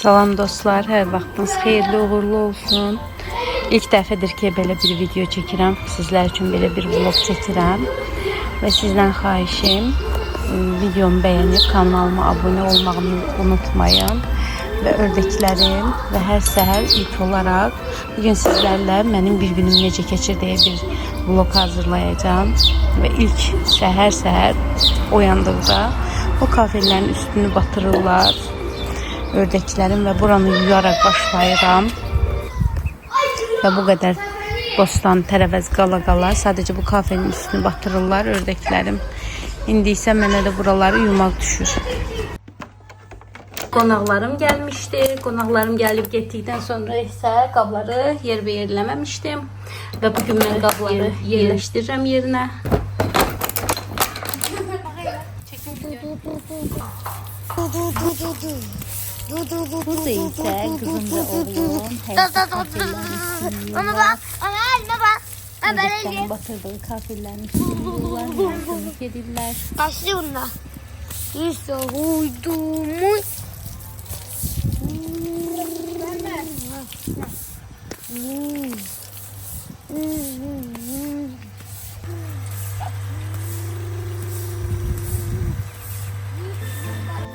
Salam dostlar, hər vaxtınız xeyirli, uğurlu olsun. İlk dəfədir ki, belə bir video çəkirəm. Sizlər üçün belə bir vlog çəkirəm. Və sizdən xahişim, videomu bəyənib kanalıma abunə olmağı unutmayın. Və ördəklərim və hər səhər ilk olaraq bugün sizlərlə mənim bir günüm necə keçir deyə bir vlog hazırlayacağım. Və ilk səhər oyandıqda o kafelərin üstünü batırırlar. Ördəklərim və buranı yuyaraq başlayıram. Və bu qədər bostan, tərəvəz qala sadəcə bu kafenin üstünü batırırlar ördəklərim. İndi isə mənə də buraları yumaq düşür. Qonaqlarım gəlmişdi. Qonaqlarım gəlib getdikdən sonra isə qabları yerləməmişdim. Və bugün mən qabları yerləşdirirəm yerinə. Burada ise kızım ve oğlum ördeklerin batırdığı kafirlerin sunumlar temizlik edirlər. Kaçtı bunda. İşte uydumuş.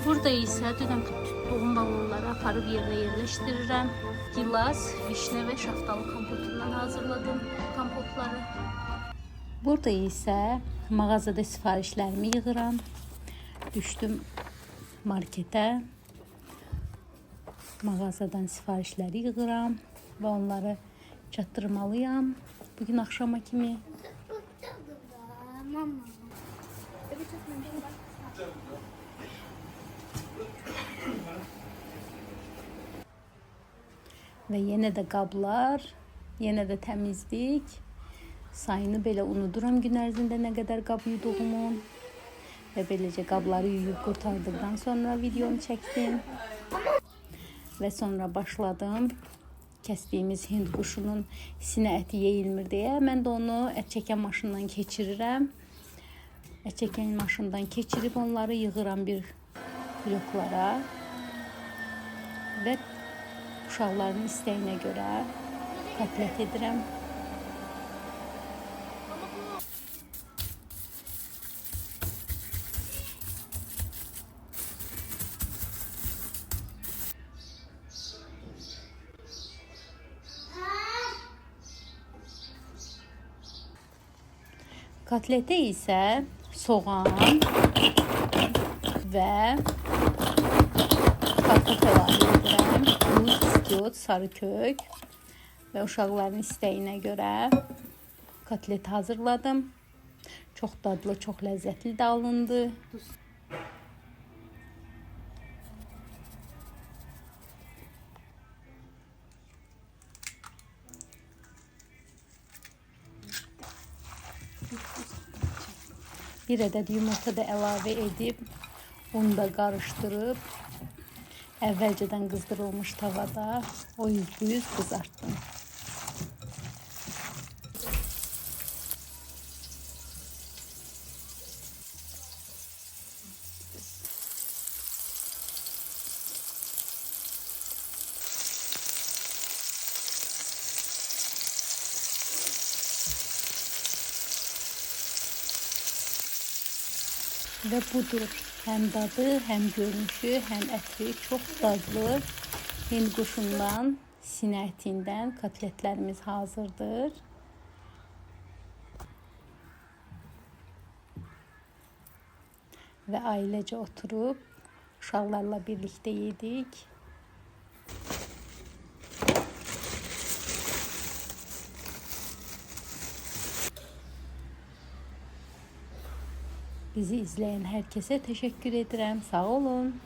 Burada ise dünən tutduğum balonları aparıb yerine yerleştirirəm. Gilas, vişne ve şaftalı kompotundan hazırladım kompotları. Burada ise mağazada sifarişlerimi yığıram. Düşdüm markete. Mağazadan sifarişləri yığıram və onları çatdırmalıyam. Bugün akşama kimi. Və yenə də qablar, yenə də təmizlik. Sayını belə unuduram gün ərzində nə qədər qab yuduğumun. Və beləcə qabları yuyub qurtardıqdan sonra videomu çəkdim. Və sonra başladım. Kəsdiyimiz hind quşunun sinə əti yeyilmir deyə mən də onu ət çəkən maşından keçirirəm. Ət çəkən maşından keçirib onları yığıram bir bloklara. Və uşaqların istəyinə görə kotlet edirəm. Kotlete isə soğan və kartof əlavə edirəm. Duz, istiot, sarı kök və uşaqların istəyinə görə kotlet hazırladım. Çox dadlı, çox ləzzətli də alındı. Bir ədəd yumurta da əlavə edib, unu da qarışdırıb, əvvəlcədən qızdırılmış tavada o yüz qızartdım. Və budur. Həm dadı, həm görünüşü, həm ətri çox dadlı. Hind quşundan, sinə ətindən kotletlərimiz hazırdır. Və ailecə oturub uşaqlarla birlikdə yedik. Bizi izleyen herkese teşekkür ederim. Sağ olun.